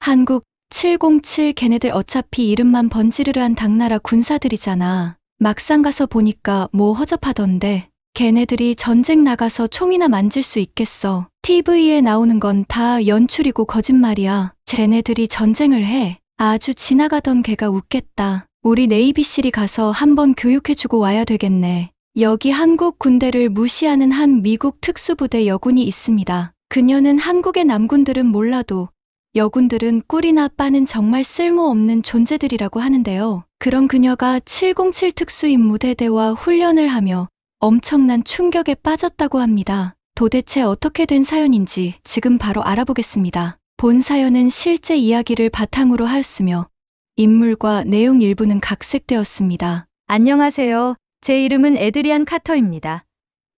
한국 707 걔네들 어차피 이름만 번지르르한 당나라 군사들이잖아. 막상 가서 보니까 뭐 허접하던데. 걔네들이 전쟁 나가서 총이나 만질 수 있겠어. TV에 나오는 건 다 연출이고 거짓말이야. 쟤네들이 전쟁을 해. 아주 지나가던 걔가 웃겠다. 우리 네이비실이 가서 한번 교육해주고 와야 되겠네. 여기 한국 군대를 무시하는 한 미국 특수부대 여군이 있습니다. 그녀는 한국의 남군들은 몰라도 여군들은 꿀이나 빠는 정말 쓸모없는 존재들이라고 하는데요. 그런 그녀가 707 특수임무대대와 훈련을 하며 엄청난 충격에 빠졌다고 합니다. 도대체 어떻게 된 사연인지 지금 바로 알아보겠습니다. 본 사연은 실제 이야기를 바탕으로 하였으며 인물과 내용 일부는 각색되었습니다. 안녕하세요. 제 이름은 에드리안 카터입니다.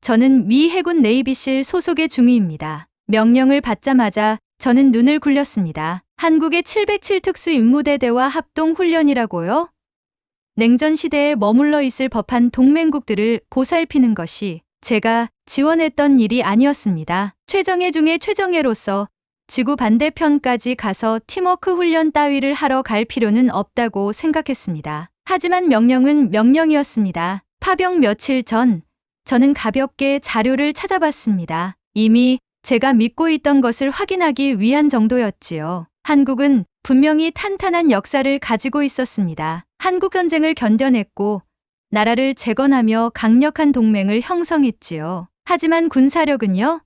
저는 미 해군 네이비실 소속의 중위입니다. 명령을 받자마자 저는 눈을 굴렸습니다. 한국의 707 특수임무대대와 합동훈련이라고요? 냉전 시대에 머물러 있을 법한 동맹국들을 보살피는 것이 제가 지원했던 일이 아니었습니다. 최정예 중에 최정예로서 지구 반대편까지 가서 팀워크 훈련 따위를 하러 갈 필요는 없다고 생각했습니다. 하지만 명령은 명령이었습니다. 파병 며칠 전 저는 가볍게 자료를 찾아봤습니다. 이미 제가 믿고 있던 것을 확인하기 위한 정도였지요. 한국은 분명히 탄탄한 역사를 가지고 있었습니다. 한국 전쟁을 견뎌냈고 나라를 재건하며 강력한 동맹을 형성했지요. 하지만 군사력은요?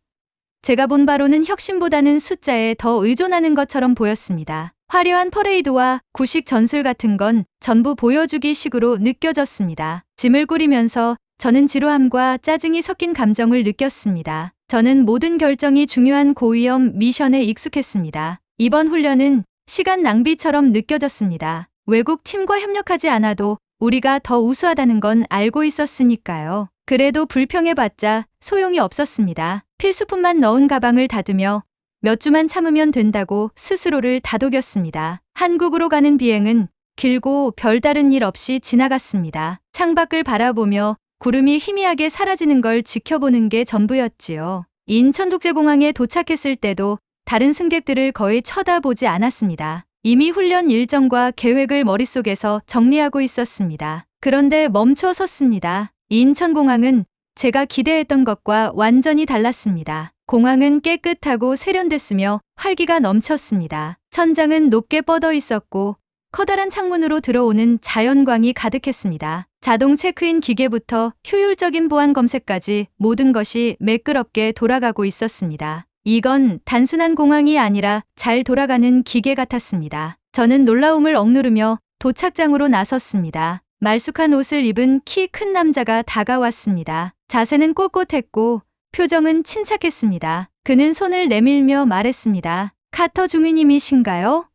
제가 본 바로는 혁신보다는 숫자에 더 의존하는 것처럼 보였습니다. 화려한 퍼레이드와 구식 전술 같은 건 전부 보여주기 식으로 느껴졌습니다. 짐을 꾸리면서 저는 지루함과 짜증이 섞인 감정을 느꼈습니다. 저는 모든 결정이 중요한 고위험 미션에 익숙했습니다. 이번 훈련은 시간 낭비처럼 느껴졌습니다. 외국 팀과 협력하지 않아도 우리가 더 우수하다는 건 알고 있었으니까요. 그래도 불평해봤자 소용이 없었습니다. 필수품만 넣은 가방을 닫으며 몇 주만 참으면 된다고 스스로를 다독였습니다. 한국으로 가는 비행은 길고 별다른 일 없이 지나갔습니다. 창밖을 바라보며 구름이 희미하게 사라지는 걸 지켜보는 게 전부였지요. 인천국제공항에 도착했을 때도 다른 승객들을 거의 쳐다보지 않았습니다. 이미 훈련 일정과 계획을 머릿속에서 정리하고 있었습니다. 그런데 멈춰 섰습니다. 인천공항은 제가 기대했던 것과 완전히 달랐습니다. 공항은 깨끗하고 세련됐으며 활기가 넘쳤습니다. 천장은 높게 뻗어 있었고 커다란 창문으로 들어오는 자연광이 가득했습니다. 자동 체크인 기계부터 효율적인 보안 검색까지 모든 것이 매끄럽게 돌아가고 있었습니다. 이건 단순한 공항이 아니라 잘 돌아가는 기계 같았습니다. 저는 놀라움을 억누르며 도착장으로 나섰습니다. 말쑥한 옷을 입은 키 큰 남자가 다가왔습니다. 자세는 꼿꼿했고 표정은 침착했습니다. 그는 손을 내밀며 말했습니다. 카터 중위님이신가요?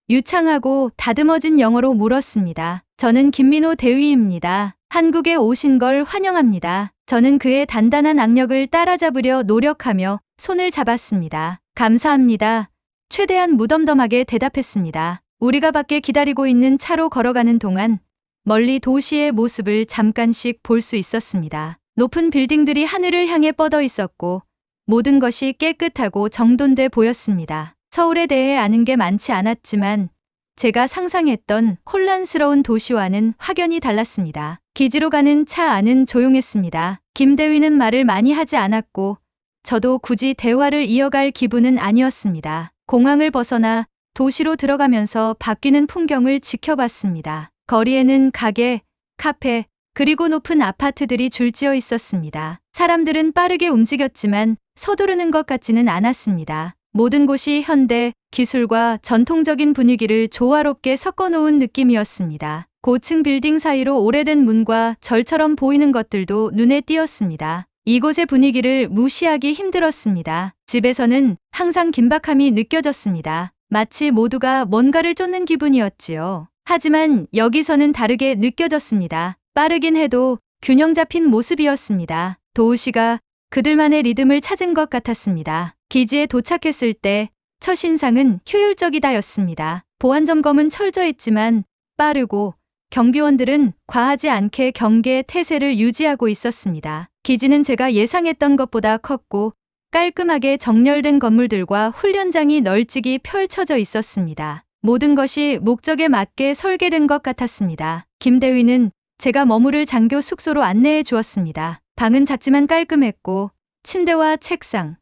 유창하고 다듬어진 영어로 물었습니다. 저는 김민호 대위입니다. 한국에 오신 걸 환영합니다. 저는 그의 단단한 악력을 따라잡으려 노력하며 손을 잡았습니다. 감사합니다. 최대한 무덤덤하게 대답했습니다. 우리가 밖에 기다리고 있는 차로 걸어가는 동안 멀리 도시의 모습을 잠깐씩 볼 수 있었습니다. 높은 빌딩들이 하늘을 향해 뻗어 있었고 모든 것이 깨끗하고 정돈돼 보였습니다. 서울에 대해 아는 게 많지 않았지만 제가 상상했던 혼란스러운 도시와는 확연히 달랐습니다. 기지로 가는 차 안은 조용했습니다. 김 대위는 말을 많이 하지 않았고 저도 굳이 대화를 이어갈 기분은 아니었습니다. 공항을 벗어나 도시로 들어가면서 바뀌는 풍경을 지켜봤습니다. 거리에는 가게, 카페, 그리고 높은 아파트들이 줄지어 있었습니다. 사람들은 빠르게 움직였지만 서두르는 것 같지는 않았습니다. 모든 곳이 현대, 기술과 전통적인 분위기를 조화롭게 섞어놓은 느낌이었습니다. 고층 빌딩 사이로 오래된 문과 절처럼 보이는 것들도 눈에 띄었습니다. 이곳의 분위기를 무시하기 힘들었습니다. 집에서는 항상 긴박함이 느껴졌습니다. 마치 모두가 뭔가를 쫓는 기분이었지요. 하지만 여기서는 다르게 느껴졌습니다. 빠르긴 해도 균형 잡힌 모습이었습니다. 도우시가 그들만의 리듬을 찾은 것 같았습니다. 기지에 도착했을 때 첫 인상은 효율적이다였습니다. 보안 점검은 철저했지만 빠르고 경비원들은 과하지 않게 경계 태세를 유지하고 있었습니다. 기지는 제가 예상했던 것보다 컸고 깔끔하게 정렬된 건물들과 훈련장이 널찍이 펼쳐져 있었습니다. 모든 것이 목적에 맞게 설계된 것 같았습니다. 김대위는 제가 머무를 장교 숙소로 안내해 주었습니다. 방은 작지만 깔끔했고 침대와 책상,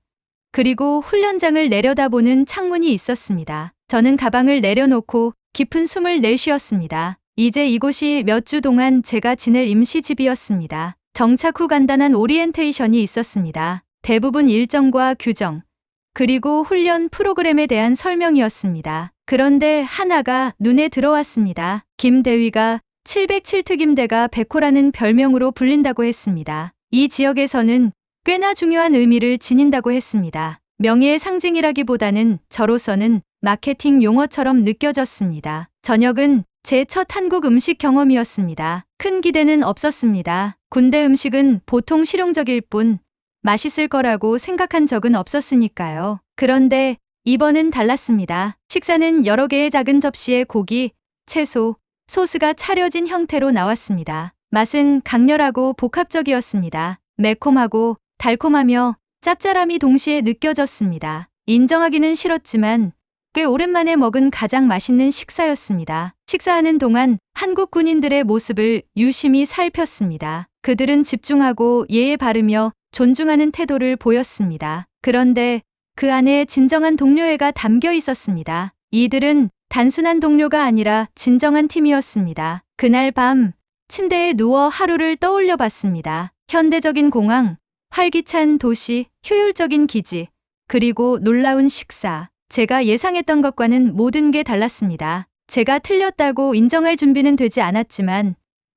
그리고 훈련장을 내려다보는 창문이 있었습니다. 저는 가방을 내려놓고 깊은 숨을 내쉬었습니다. 이제 이곳이 몇 주 동안 제가 지낼 임시집이었습니다. 정착 후 간단한 오리엔테이션이 있었습니다. 대부분 일정과 규정, 그리고 훈련 프로그램에 대한 설명이었습니다. 그런데 하나가 눈에 들어왔습니다. 김대위가 707특임대가 백호라는 별명으로 불린다고 했습니다. 이 지역에서는 꽤나 중요한 의미를 지닌다고 했습니다. 명예의 상징이라기보다는 저로서는 마케팅 용어처럼 느껴졌습니다. 저녁은 제 첫 한국 음식 경험이었습니다. 큰 기대는 없었습니다. 군대 음식은 보통 실용적일 뿐 맛있을 거라고 생각한 적은 없었으니까요. 그런데 이번은 달랐습니다. 식사는 여러 개의 작은 접시에 고기, 채소, 소스가 차려진 형태로 나왔습니다. 맛은 강렬하고 복합적이었습니다. 매콤하고 달콤하며 짭짤함이 동시에 느껴졌습니다. 인정하기는 싫었지만 꽤 오랜만에 먹은 가장 맛있는 식사였습니다. 식사하는 동안 한국 군인들의 모습을 유심히 살폈습니다. 그들은 집중하고 예에 바르며 존중하는 태도를 보였습니다. 그런데 그 안에 진정한 동료애가 담겨 있었습니다. 이들은 단순한 동료가 아니라 진정한 팀이었습니다. 그날 밤 침대에 누워 하루를 떠올려 봤습니다. 현대적인 공항, 활기찬 도시, 효율적인 기지, 그리고 놀라운 식사. 제가 예상했던 것과는 모든 게 달랐습니다. 제가 틀렸다고 인정할 준비는 되지 않았지만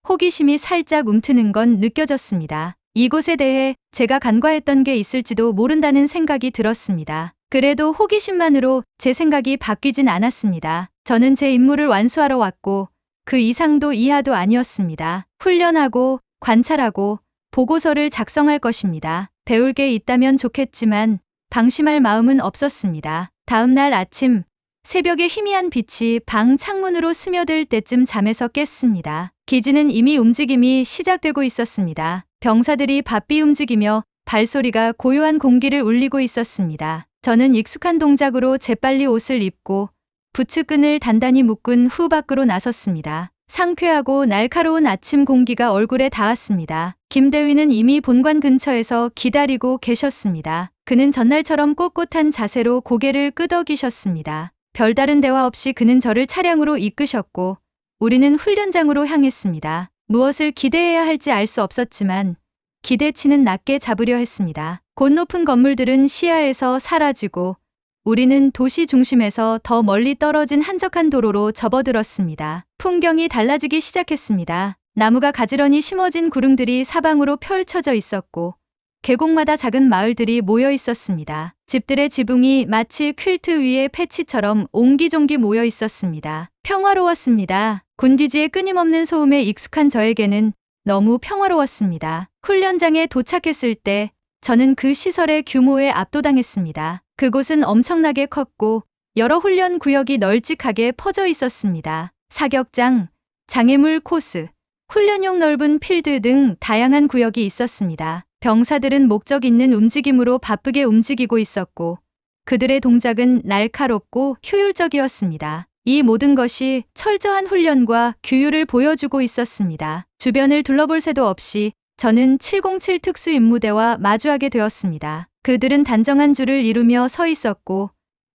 호기심이 살짝 움트는 건 느껴졌습니다. 이곳에 대해 제가 간과했던 게 있을지도 모른다는 생각이 들었습니다. 그래도 호기심만으로 제 생각이 바뀌진 않았습니다. 저는 제 임무를 완수하러 왔고 그 이상도 이하도 아니었습니다. 훈련하고 관찰하고 보고서를 작성할 것입니다. 배울 게 있다면 좋겠지만 방심할 마음은 없었습니다. 다음 날 아침 새벽에 희미한 빛이 방 창문으로 스며들 때쯤 잠에서 깼습니다. 기지는 이미 움직임이 시작되고 있었습니다. 병사들이 바삐 움직이며 발소리가 고요한 공기를 울리고 있었습니다. 저는 익숙한 동작으로 재빨리 옷을 입고 부츠끈을 단단히 묶은 후 밖으로 나섰습니다. 상쾌하고 날카로운 아침 공기가 얼굴에 닿았습니다. 김대위는 이미 본관 근처에서 기다리고 계셨습니다. 그는 전날처럼 꼿꼿한 자세로 고개를 끄덕이셨습니다. 별다른 대화 없이 그는 저를 차량으로 이끄셨고 우리는 훈련장으로 향했습니다. 무엇을 기대해야 할지 알 수 없었지만 기대치는 낮게 잡으려 했습니다. 곳 높은 건물들은 시야에서 사라지고 우리는 도시 중심에서 더 멀리 떨어진 한적한 도로로 접어들었습니다. 풍경이 달라지기 시작했습니다. 나무가 가지런히 심어진 구릉들이 사방으로 펼쳐져 있었고 계곡마다 작은 마을들이 모여 있었습니다. 집들의 지붕이 마치 퀼트 위에 패치처럼 옹기종기 모여 있었습니다. 평화로웠습니다. 군기지의 끊임없는 소음에 익숙한 저에게는 너무 평화로웠습니다. 훈련장에 도착했을 때 저는 그 시설의 규모에 압도당했습니다. 그곳은 엄청나게 컸고 여러 훈련 구역이 널찍하게 퍼져 있었습니다. 사격장, 장애물 코스, 훈련용 넓은 필드 등 다양한 구역이 있었습니다. 병사들은 목적 있는 움직임으로 바쁘게 움직이고 있었고 그들의 동작은 날카롭고 효율적이었습니다. 이 모든 것이 철저한 훈련과 규율을 보여주고 있었습니다. 주변을 둘러볼 새도 없이 저는 707 특수임무대와 마주하게 되었습니다. 그들은 단정한 줄을 이루며 서 있었고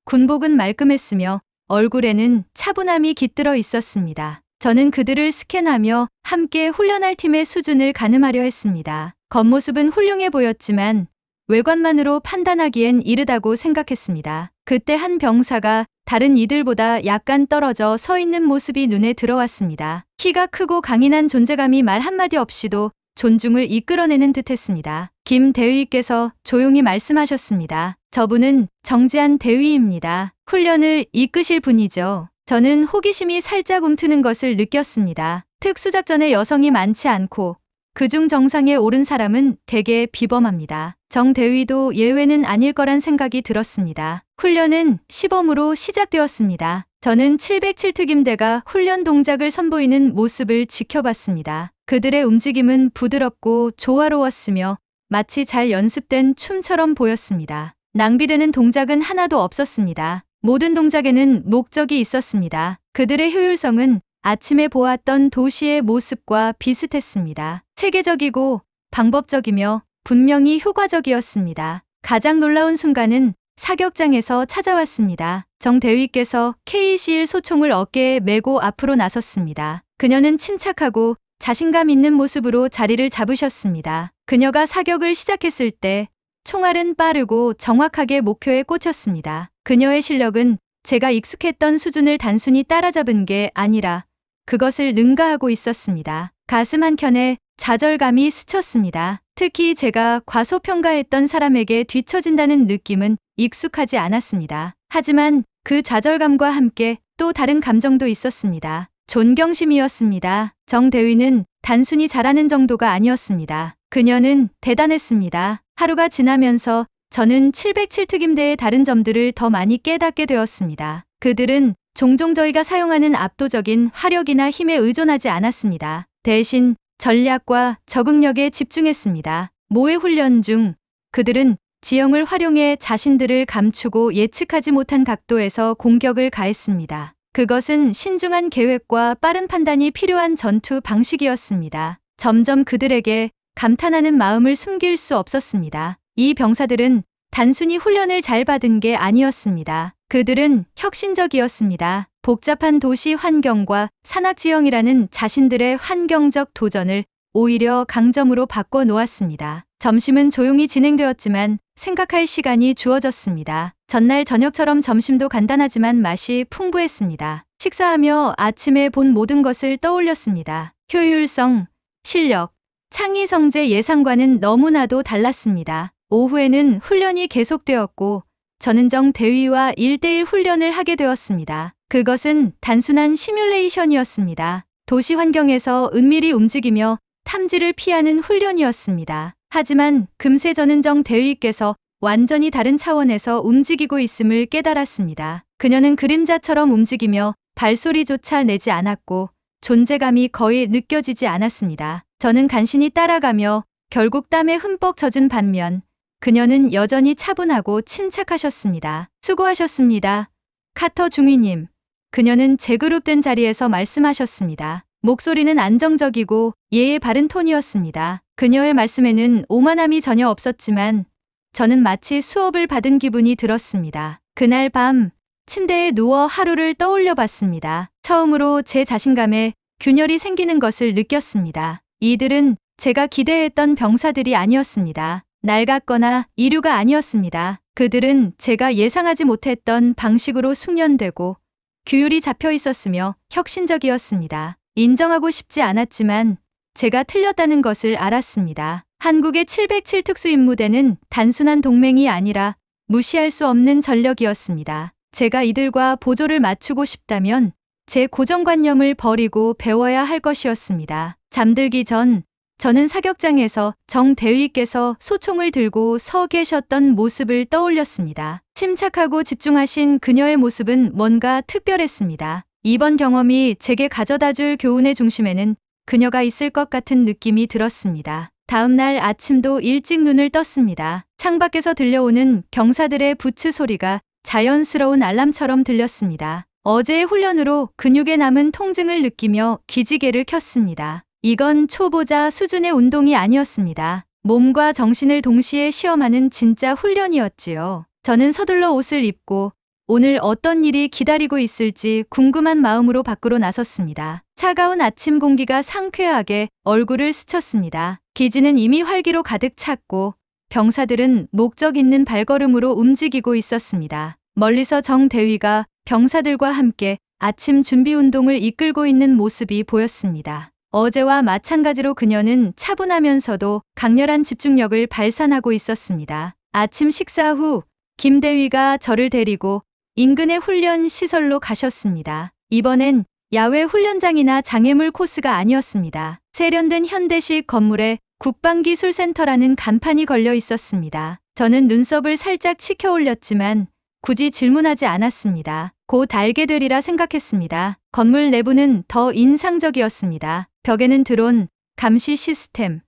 군복은 말끔했으며 얼굴에는 차분함이 깃들어 있었습니다. 저는 그들을 스캔하며 함께 훈련할 팀의 수준을 가늠하려 했습니다. 겉모습은 훌륭해 보였지만 외관만으로 판단하기엔 이르다고 생각했습니다. 그때 한 병사가 다른 이들보다 약간 떨어져 서 있는 모습이 눈에 들어왔습니다. 키가 크고 강인한 존재감이 말 한마디 없이도 존중을 이끌어내는 듯했습니다. 김 대위께서 조용히 말씀하셨습니다. 저분은 정지한 대위입니다. 훈련을 이끄실 분이죠. 저는 호기심이 살짝 움트는 것을 느꼈습니다. 특수작전에 여성이 많지 않고 그중 정상에 오른 사람은 대개 비범합니다. 정 대위도 예외는 아닐 거란 생각이 들었습니다. 훈련은 시범으로 시작되었습니다. 저는 707특임대가 훈련 동작을 선보이는 모습을 지켜봤습니다. 그들의 움직임은 부드럽고 조화로웠으며 마치 잘 연습된 춤처럼 보였습니다. 낭비되는 동작은 하나도 없었습니다. 모든 동작에는 목적이 있었습니다. 그들의 효율성은 아침에 보았던 도시의 모습과 비슷했습니다. 체계적이고 방법적이며 분명히 효과적이었습니다. 가장 놀라운 순간은 사격장에서 찾아왔습니다. 정 대위께서 KC1 소총을 어깨에 메고 앞으로 나섰습니다. 그녀는 침착하고 자신감 있는 모습으로 자리를 잡으셨습니다. 그녀가 사격을 시작했을 때 총알은 빠르고 정확하게 목표에 꽂혔습니다. 그녀의 실력은 제가 익숙했던 수준을 단순히 따라잡은 게 아니라 그것을 능가하고 있었습니다. 가슴 한켠에 좌절감이 스쳤습니다. 특히 제가 과소평가했던 사람에게 뒤처진다는 느낌은 익숙하지 않았습니다. 하지만 그 좌절감과 함께 또 다른 감정도 있었습니다. 존경심이었습니다. 정 대위는 단순히 잘하는 정도가 아니었습니다. 그녀는 대단했습니다. 하루가 지나면서 저는 707특임대의 다른 점들을 더 많이 깨닫게 되었습니다. 그들은 종종 저희가 사용하는 압도적인 화력이나 힘에 의존하지 않았습니다. 대신 전략과 적응력에 집중했습니다. 모의 훈련 중 그들은 지형을 활용해 자신들을 감추고 예측하지 못한 각도에서 공격을 가했습니다. 그것은 신중한 계획과 빠른 판단이 필요한 전투 방식이었습니다. 점점 그들에게 감탄하는 마음을 숨길 수 없었습니다. 이 병사들은 단순히 훈련을 잘 받은 게 아니었습니다. 그들은 혁신적이었습니다. 복잡한 도시 환경과 산악 지형이라는 자신들의 환경적 도전을 오히려 강점으로 바꿔 놓았습니다. 점심은 조용히 진행되었지만 생각할 시간이 주어졌습니다. 전날 저녁처럼 점심도 간단하지만 맛이 풍부했습니다. 식사하며 아침에 본 모든 것을 떠올렸습니다. 효율성, 실력, 창의 성재 예상과는 너무나도 달랐습니다. 오후에는 훈련이 계속되었고 저는 정 대위와 1대1 훈련을 하게 되었습니다. 그것은 단순한 시뮬레이션이었습니다. 도시 환경에서 은밀히 움직이며 탐지를 피하는 훈련이었습니다. 하지만 금세 저는 정 대위께서 완전히 다른 차원에서 움직이고 있음을 깨달았습니다. 그녀는 그림자처럼 움직이며 발소리조차 내지 않았고 존재감이 거의 느껴지지 않았습니다. 저는 간신히 따라가며 결국 땀에 흠뻑 젖은 반면 그녀는 여전히 차분하고 침착하셨습니다. 수고하셨습니다. 카터 중위님. 그녀는 재그룹된 자리에서 말씀하셨습니다. 목소리는 안정적이고 예의 바른 톤이었습니다. 그녀의 말씀에는 오만함이 전혀 없었지만 저는 마치 수업을 받은 기분이 들었습니다. 그날 밤 침대에 누워 하루를 떠올려 봤습니다. 처음으로 제 자신감에 균열이 생기는 것을 느꼈습니다. 이들은 제가 기대했던 병사들이 아니었습니다. 낡았거나 이류가 아니었습니다. 그들은 제가 예상하지 못했던 방식으로 숙련되고 규율이 잡혀 있었으며 혁신적이었습니다. 인정하고 싶지 않았지만 제가 틀렸다는 것을 알았습니다. 한국의 707 특수임무대는 단순한 동맹이 아니라 무시할 수 없는 전력이었습니다. 제가 이들과 보조를 맞추고 싶다면 제 고정관념을 버리고 배워야 할 것이었습니다. 잠들기 전 저는 사격장에서 정 대위께서 소총을 들고 서 계셨던 모습을 떠올렸습니다. 침착하고 집중하신 그녀의 모습은 뭔가 특별했습니다. 이번 경험이 제게 가져다줄 교훈의 중심에는 그녀가 있을 것 같은 느낌이 들었습니다. 다음 날 아침도 일찍 눈을 떴습니다. 창밖에서 들려오는 병사들의 부츠 소리가 자연스러운 알람처럼 들렸습니다. 어제의 훈련으로 근육에 남은 통증을 느끼며 기지개를 켰습니다. 이건 초보자 수준의 운동이 아니었습니다. 몸과 정신을 동시에 시험하는 진짜 훈련이었지요. 저는 서둘러 옷을 입고 오늘 어떤 일이 기다리고 있을지 궁금한 마음으로 밖으로 나섰습니다. 차가운 아침 공기가 상쾌하게 얼굴을 스쳤습니다. 기지는 이미 활기로 가득 찼고 병사들은 목적 있는 발걸음으로 움직이고 있었습니다. 멀리서 정 대위가 병사들과 함께 아침 준비 운동을 이끌고 있는 모습이 보였습니다. 어제와 마찬가지로 그녀는 차분하면서도 강렬한 집중력을 발산하고 있었습니다. 아침 식사 후 김 대위가 저를 데리고 인근의 훈련 시설로 가셨습니다. 이번엔 야외 훈련장이나 장애물 코스가 아니었습니다. 세련된 현대식 건물에 국방기술센터라는 간판이 걸려 있었습니다. 저는 눈썹을 살짝 치켜 올렸지만 굳이 질문하지 않았습니다. 곧 알게 되리라 생각했습니다. 건물 내부는 더 인상적이었습니다. 벽에는 드론, 감시 시스템,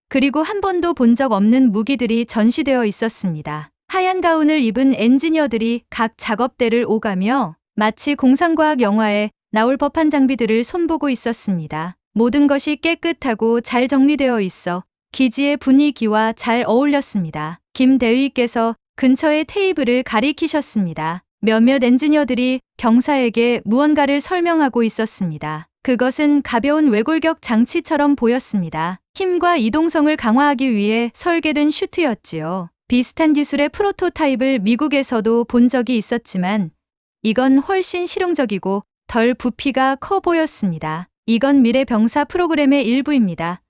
그리고 한 번도 본 적 없는 무기들이 전시되어 있었습니다. 하얀 가운을 입은 엔지니어들이 각 작업대를 오가며 마치 공상과학 영화에 나올 법한 장비들을 손보고 있었습니다. 모든 것이 깨끗하고 잘 정리되어 있어 기지의 분위기와 잘 어울렸습니다. 김 대위께서 근처의 테이블을 가리키셨습니다. 몇몇 엔지니어들이 경사에게 무언가를 설명하고 있었습니다. 그것은 가벼운 외골격 장치처럼 보였습니다. 힘과 이동성을 강화하기 위해 설계된 슈트였지요. 비슷한 기술의 프로토타입을 미국에서도 본 적이 있었지만 이건 훨씬 실용적이고 덜 부피가 커 보였습니다. 이건 미래 병사 프로그램의 일부입니다.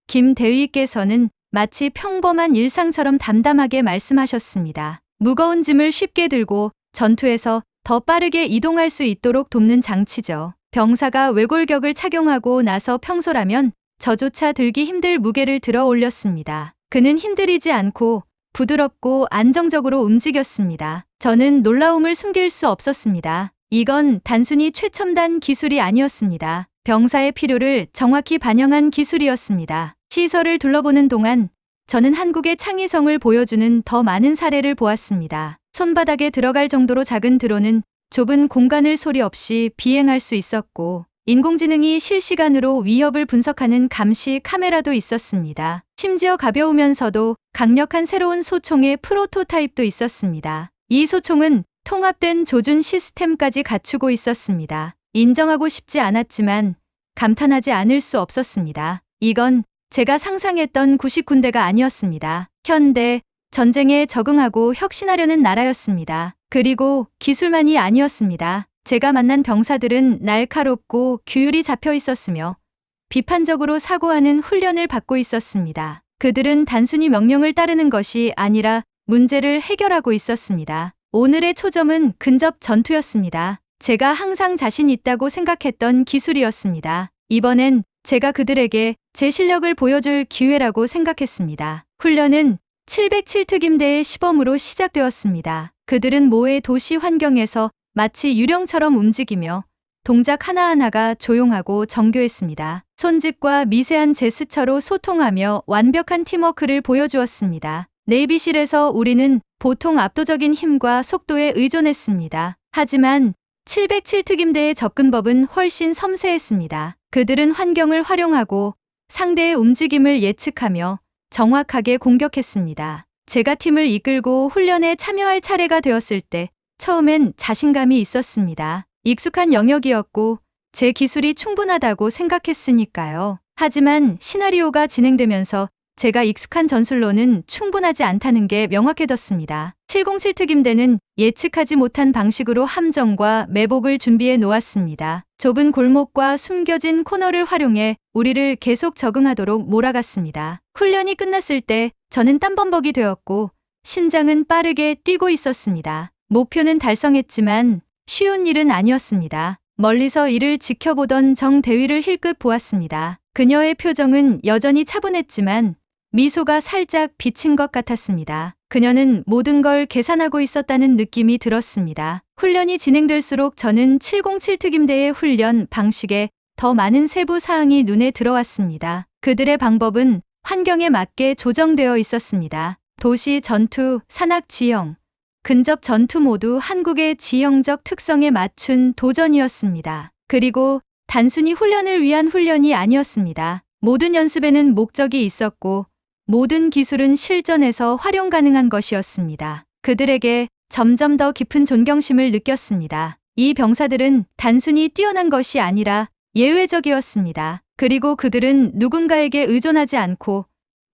김 대위께서는 마치 평범한 일상처럼 담담하게 말씀하셨습니다. 무거운 짐을 쉽게 들고 전투에서 더 빠르게 이동할 수 있도록 돕는 장치죠. 병사가 외골격을 착용하고 나서 평소라면 저조차 들기 힘들 무게를 들어 올렸습니다. 그는 힘들이지 않고 부드럽고 안정적으로 움직였습니다. 저는 놀라움을 숨길 수 없었습니다. 이건 단순히 최첨단 기술이 아니었습니다. 병사의 필요를 정확히 반영한 기술이었습니다. 시설을 둘러보는 동안 저는 한국의 창의성을 보여주는 더 많은 사례를 보았습니다. 손바닥에 들어갈 정도로 작은 드론은 좁은 공간을 소리 없이 비행할 수 있었고, 인공지능이 실시간으로 위협을 분석하는 감시 카메라도 있었습니다. 심지어 가벼우면서도 강력한 새로운 소총의 프로토타입도 있었습니다. 이 소총은 통합된 조준 시스템까지 갖추고 있었습니다. 인정하고 싶지 않았지만 감탄하지 않을 수 없었습니다. 이건 제가 상상했던 90군대가 아니었습니다. 현대 전쟁에 적응하고 혁신하려는 나라였습니다. 그리고 기술만이 아니었습니다. 제가 만난 병사들은 날카롭고 규율이 잡혀 있었으며 비판적으로 사고하는 훈련을 받고 있었습니다. 그들은 단순히 명령을 따르는 것이 아니라 문제를 해결하고 있었습니다. 오늘의 초점은 근접 전투였습니다. 제가 항상 자신 있다고 생각했던 기술이었습니다. 이번엔 제가 그들에게 제 실력을 보여줄 기회라고 생각했습니다. 훈련은 707특임대의 시범으로 시작되었습니다. 그들은 모의 도시 환경에서 마치 유령처럼 움직이며 동작 하나하나가 조용하고 정교했습니다. 손짓과 미세한 제스처로 소통하며 완벽한 팀워크를 보여주었습니다. 네이비실에서 우리는 보통 압도적인 힘과 속도에 의존했습니다. 하지만 707특임대의 접근법은 훨씬 섬세했습니다. 그들은 환경을 활용하고 상대의 움직임을 예측하며 정확하게 공격했습니다. 제가 팀을 이끌고 훈련에 참여할 차례가 되었을 때 처음엔 자신감이 있었습니다. 익숙한 영역이었고 제 기술이 충분하다고 생각했으니까요. 하지만 시나리오가 진행되면서 제가 익숙한 전술로는 충분하지 않다는 게 명확해졌습니다. 707특임대는 예측하지 못한 방식으로 함정과 매복을 준비해 놓았습니다. 좁은 골목과 숨겨진 코너를 활용해 우리를 계속 적응하도록 몰아갔습니다. 훈련이 끝났을 때 저는 땀범벅이 되었고 심장은 빠르게 뛰고 있었습니다. 목표는 달성했지만 쉬운 일은 아니었습니다. 멀리서 이를 지켜보던 정 대위를 힐끗 보았습니다. 그녀의 표정은 여전히 차분했지만 미소가 살짝 비친 것 같았습니다. 그녀는 모든 걸 계산하고 있었다는 느낌이 들었습니다. 훈련이 진행될수록 저는 707특임대의 훈련 방식에 더 많은 세부 사항이 눈에 들어왔습니다. 그들의 방법은 환경에 맞게 조정되어 있었습니다. 도시 전투, 산악 지형, 근접 전투 모두 한국의 지형적 특성에 맞춘 도전이었습니다. 그리고 단순히 훈련을 위한 훈련이 아니었습니다. 모든 연습에는 목적이 있었고 모든 기술은 실전에서 활용 가능한 것이었습니다. 그들에게 점점 더 깊은 존경심을 느꼈습니다. 이 병사들은 단순히 뛰어난 것이 아니라 예외적이었습니다. 그리고 그들은 누군가에게 의존하지 않고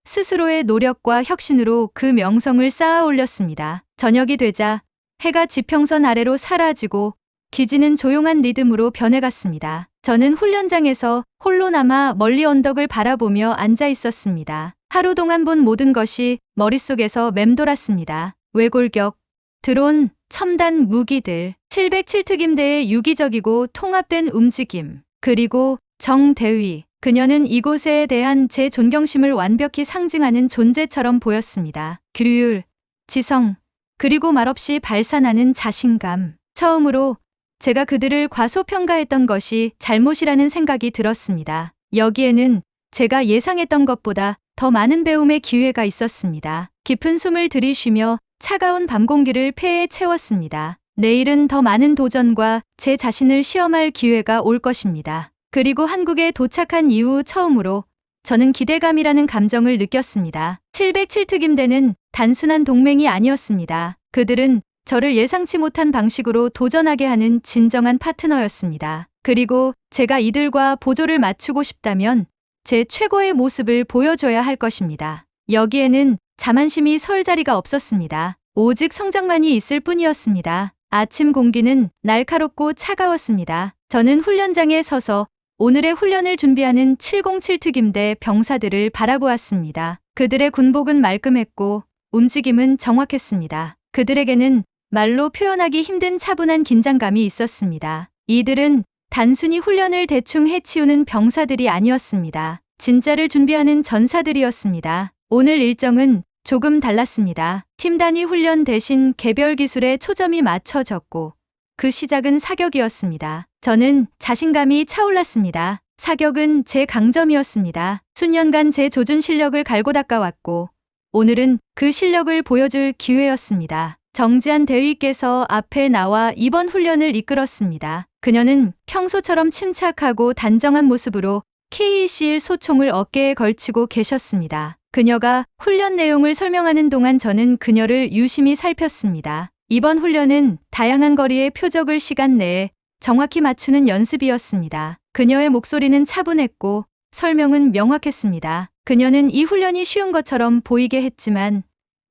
스스로의 노력과 혁신으로 그 명성을 쌓아 올렸습니다. 저녁이 되자 해가 지평선 아래로 사라지고 기지는 조용한 리듬으로 변해갔습니다. 저는 훈련장에서 홀로 남아 멀리 언덕을 바라보며 앉아 있었습니다. 하루 동안 본 모든 것이 머릿속에서 맴돌았습니다. 외골격, 드론, 첨단 무기들, 707특임대의 유기적이고 통합된 움직임, 그리고 정대위. 그녀는 이곳에 대한 제 존경심을 완벽히 상징하는 존재처럼 보였습니다. 규율, 지성, 그리고 말없이 발산하는 자신감. 처음으로 제가 그들을 과소평가했던 것이 잘못이라는 생각이 들었습니다. 여기에는 제가 예상했던 것보다 더 많은 배움의 기회가 있었습니다. 깊은 숨을 들이쉬며 차가운 밤 공기를 폐에 채웠습니다. 내일은 더 많은 도전과 제 자신을 시험할 기회가 올 것입니다. 그리고 한국에 도착한 이후 처음으로 저는 기대감이라는 감정을 느꼈습니다. 707특임대는 단순한 동맹이 아니었습니다. 그들은 저를 예상치 못한 방식으로 도전하게 하는 진정한 파트너였습니다. 그리고 제가 이들과 보조를 맞추고 싶다면 제 최고의 모습을 보여줘야 할 것입니다. 여기에는 자만심이 설 자리가 없었습니다. 오직 성장만이 있을 뿐이었습니다. 아침 공기는 날카롭고 차가웠습니다. 저는 훈련장에 서서 오늘의 훈련을 준비하는 707특임대 병사들을 바라보았습니다. 그들의 군복은 말끔했고 움직임은 정확했습니다. 그들에게는 말로 표현하기 힘든 차분한 긴장감이 있었습니다. 이들은 단순히 훈련을 대충 해치우는 병사들이 아니었습니다. 진짜를 준비하는 전사들이었습니다. 오늘 일정은 조금 달랐습니다. 팀 단위 훈련 대신 개별 기술에 초점이 맞춰졌고 그 시작은 사격이었습니다. 저는 자신감이 차올랐습니다. 사격은 제 강점이었습니다. 수년간 제 조준 실력을 갈고 닦아왔고 오늘은 그 실력을 보여줄 기회였습니다. 정지한 대위께서 앞에 나와 이번 훈련을 이끌었습니다. 그녀는 평소처럼 침착하고 단정한 모습으로 KEC1 소총을 어깨에 걸치고 계셨습니다. 그녀가 훈련 내용을 설명하는 동안 저는 그녀를 유심히 살폈습니다. 이번 훈련은 다양한 거리의 표적을 시간 내에 정확히 맞추는 연습이었습니다. 그녀의 목소리는 차분했고 설명은 명확했습니다. 그녀는 이 훈련이 쉬운 것처럼 보이게 했지만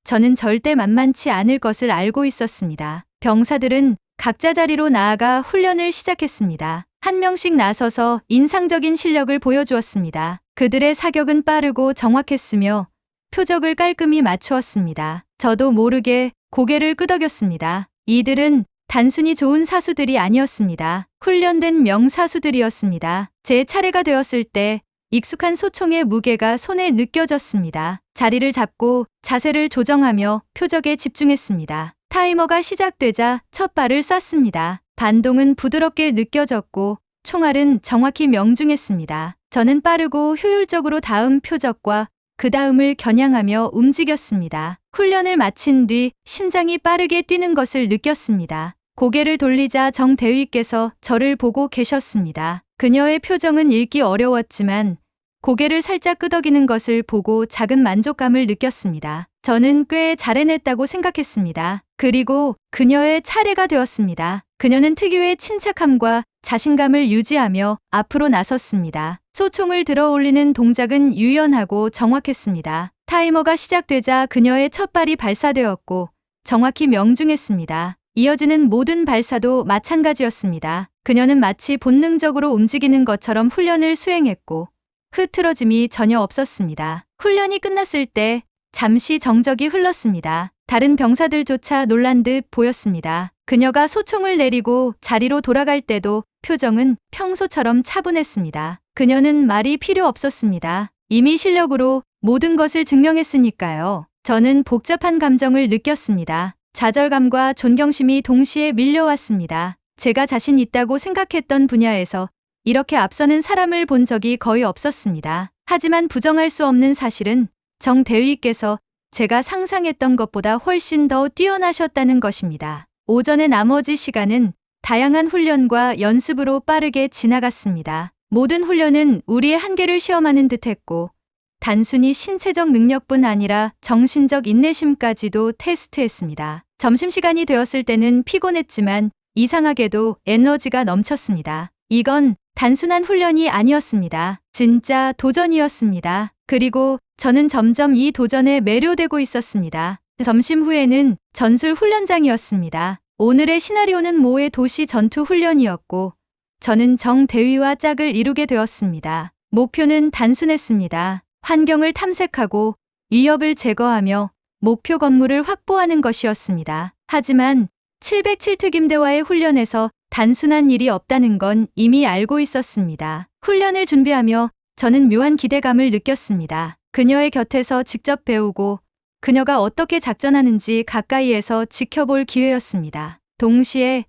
저는 절대 만만치 않을 것을 알고 있었습니다. 병사들은 각자 자리로 나아가 훈련을 시작했습니다. 한 명씩 나서서 인상적인 실력을 보여주었습니다. 그들의 사격은 빠르고 정확했으며 표적을 깔끔히 맞추었습니다. 저도 모르게 고개를 끄덕였습니다. 이들은 단순히 좋은 사수들이 아니었습니다. 훈련된 명사수들이었습니다. 제 차례가 되었을 때 익숙한 소총의 무게가 손에 느껴졌습니다. 자리를 잡고 자세를 조정하며 표적에 집중했습니다. 타이머가 시작되자 첫 발을 쐈습니다. 반동은 부드럽게 느껴졌고 총알은 정확히 명중했습니다. 저는 빠르고 효율적으로 다음 표적과 그 다음을 겨냥하며 움직였습니다. 훈련을 마친 뒤 심장이 빠르게 뛰는 것을 느꼈습니다. 고개를 돌리자 정 대위께서 저를 보고 계셨습니다. 그녀의 표정은 읽기 어려웠지만 고개를 살짝 끄덕이는 것을 보고 작은 만족감을 느꼈습니다. 저는 꽤 잘 해냈다고 생각했습니다. 그리고 그녀의 차례가 되었습니다. 그녀는 특유의 침착함과 자신감을 유지하며 앞으로 나섰습니다. 소총을 들어 올리는 동작은 유연하고 정확했습니다. 타이머가 시작되자 그녀의 첫 발이 발사되었고 정확히 명중했습니다. 이어지는 모든 발사도 마찬가지였습니다. 그녀는 마치 본능적으로 움직이는 것처럼 훈련을 수행했고 흐트러짐이 전혀 없었습니다. 훈련이 끝났을 때 잠시 정적이 흘렀습니다. 다른 병사들조차 놀란 듯 보였습니다. 그녀가 소총을 내리고 자리로 돌아갈 때도 표정은 평소처럼 차분했습니다. 그녀는 말이 필요 없었습니다. 이미 실력으로 모든 것을 증명했으니까요. 저는 복잡한 감정을 느꼈습니다. 좌절감과 존경심이 동시에 밀려왔습니다. 제가 자신 있다고 생각했던 분야에서 이렇게 앞서는 사람을 본 적이 거의 없었습니다. 하지만 부정할 수 없는 사실은 정 대위께서 제가 상상했던 것보다 훨씬 더 뛰어나셨다는 것입니다. 오전의 나머지 시간은 다양한 훈련과 연습으로 빠르게 지나갔습니다. 모든 훈련은 우리의 한계를 시험하는 듯했고 단순히 신체적 능력뿐 아니라 정신적 인내심까지도 테스트했습니다. 점심시간이 되었을 때는 피곤했지만 이상하게도 에너지가 넘쳤습니다. 이건 단순한 훈련이 아니었습니다. 진짜 도전이었습니다. 그리고 저는 점점 이 도전에 매료되고 있었습니다. 점심 후에는 전술 훈련장이었습니다. 오늘의 시나리오는 모의 도시 전투 훈련이었고 저는 정 대위와 짝을 이루게 되었습니다. 목표는 단순했습니다. 환경을 탐색하고 위협을 제거하며 목표 건물을 확보하는 것이었습니다. 하지만 707특임대와의 훈련에서 단순한 일이 없다는 건 이미 알고 있었습니다. 훈련을 준비하며 저는 묘한 기대감을 느꼈습니다. 그녀의 곁에서 직접 배우고 그녀가 어떻게 작전하는지 가까이에서 지켜볼 기회였습니다. 동시에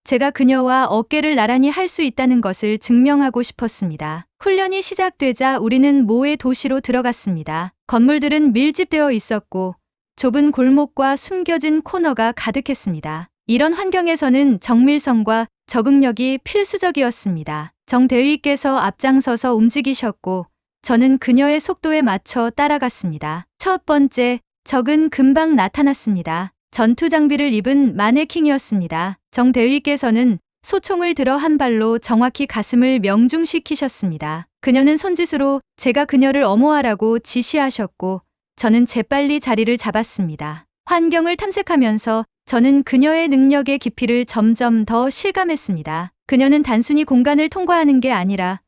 제가 그녀와 어깨를 나란히 할 수 있다는 것을 증명하고 싶었습니다. 훈련이 시작되자 우리는 모의 도시로 들어갔습니다. 건물들은 밀집되어 있었고 좁은 골목과 숨겨진 코너가 가득했습니다. 이런 환경에서는 정밀성과 적응력이 필수적이었습니다. 정 대위께서 앞장서서 움직이셨고 저는 그녀의 속도에 맞춰 따라갔습니다. 첫 번째, 적은 금방 나타났습니다. 전투 장비를 입은 마네킹이었습니다. 정 대위께서는 소총을 들어 한 발로 정확히 가슴을 명중시키셨습니다. 그녀는 손짓으로 제가 그녀를 엄호하라고 지시하셨고 저는 재빨리 자리를 잡았습니다. 환경을 탐색하면서 저는 그녀의 능력의 깊이를 점점 더 실감했습니다. 그녀는 단순히 공간을 통과하는 게 아니라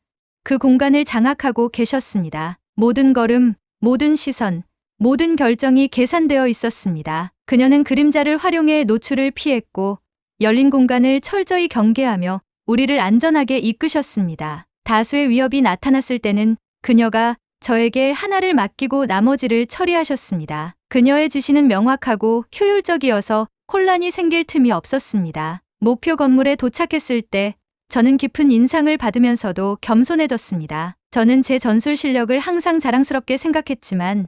그 공간을 장악하고 계셨습니다. 모든 걸음, 모든 시선, 모든 결정이 계산되어 있었습니다. 그녀는 그림자를 활용해 노출을 피했고 열린 공간을 철저히 경계하며 우리를 안전하게 이끄셨습니다. 다수의 위협이 나타났을 때는 그녀가 저에게 하나를 맡기고 나머지를 처리하셨습니다. 그녀의 지시는 명확하고 효율적이어서 혼란이 생길 틈이 없었습니다. 목표 건물에 도착했을 때 저는 깊은 인상을 받으면서도 겸손해졌습니다. 저는 제 전술 실력을 항상 자랑스럽게 생각했지만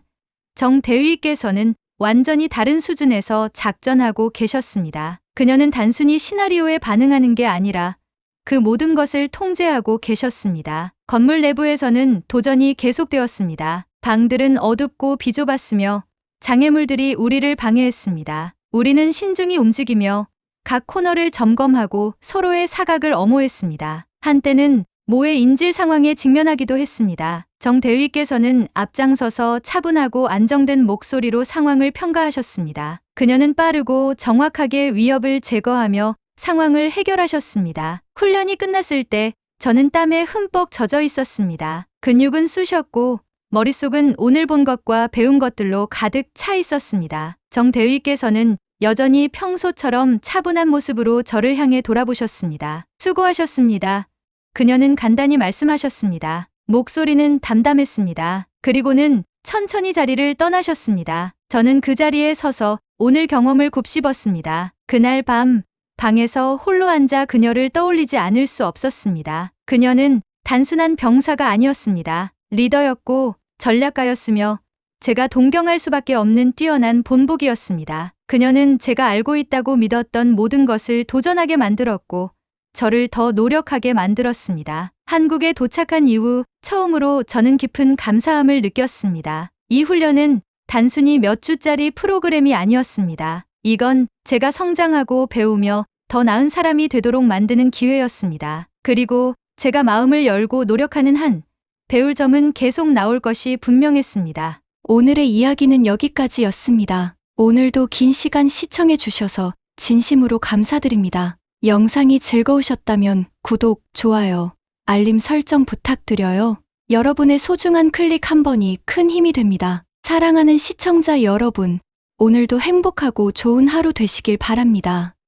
정 대위께서는 완전히 다른 수준에서 작전하고 계셨습니다. 그녀는 단순히 시나리오에 반응하는 게 아니라 그 모든 것을 통제하고 계셨습니다. 건물 내부에서는 도전이 계속되었습니다. 방들은 어둡고 비좁았으며 장애물들이 우리를 방해했습니다. 우리는 신중히 움직이며 각 코너를 점검하고 서로의 사각을 엄호했습니다. 한때는 모의 인질 상황에 직면하기도 했습니다. 정 대위께서는 앞장서서 차분하고 안정된 목소리로 상황을 평가하셨습니다. 그녀는 빠르고 정확하게 위협을 제거하며 상황을 해결하셨습니다. 훈련이 끝났을 때 저는 땀에 흠뻑 젖어 있었습니다. 근육은 쑤셨고 머릿속은 오늘 본 것과 배운 것들로 가득 차 있었습니다. 정 대위께서는 여전히 평소처럼 차분한 모습으로 저를 향해 돌아보셨습니다. 수고하셨습니다. 그녀는 간단히 말씀하셨습니다. 목소리는 담담했습니다. 그리고는 천천히 자리를 떠나셨습니다. 저는 그 자리에 서서 오늘 경험을 곱씹었습니다. 그날 밤 방에서 홀로 앉아 그녀를 떠올리지 않을 수 없었습니다. 그녀는 단순한 병사가 아니었습니다. 리더였고 전략가였으며 제가 동경할 수밖에 없는 뛰어난 본보기였습니다. 그녀는 제가 알고 있다고 믿었던 모든 것을 도전하게 만들었고 저를 더 노력하게 만들었습니다. 한국에 도착한 이후 처음으로 저는 깊은 감사함을 느꼈습니다. 이 훈련은 단순히 몇 주짜리 프로그램이 아니었습니다. 이건 제가 성장하고 배우며 더 나은 사람이 되도록 만드는 기회였습니다. 그리고 제가 마음을 열고 노력하는 한 배울 점은 계속 나올 것이 분명했습니다. 오늘의 이야기는 여기까지였습니다. 오늘도 긴 시간 시청해 주셔서 진심으로 감사드립니다. 영상이 즐거우셨다면 구독, 좋아요, 알림 설정 부탁드려요. 여러분의 소중한 클릭 한 번이 큰 힘이 됩니다. 사랑하는 시청자 여러분, 오늘도 행복하고 좋은 하루 되시길 바랍니다.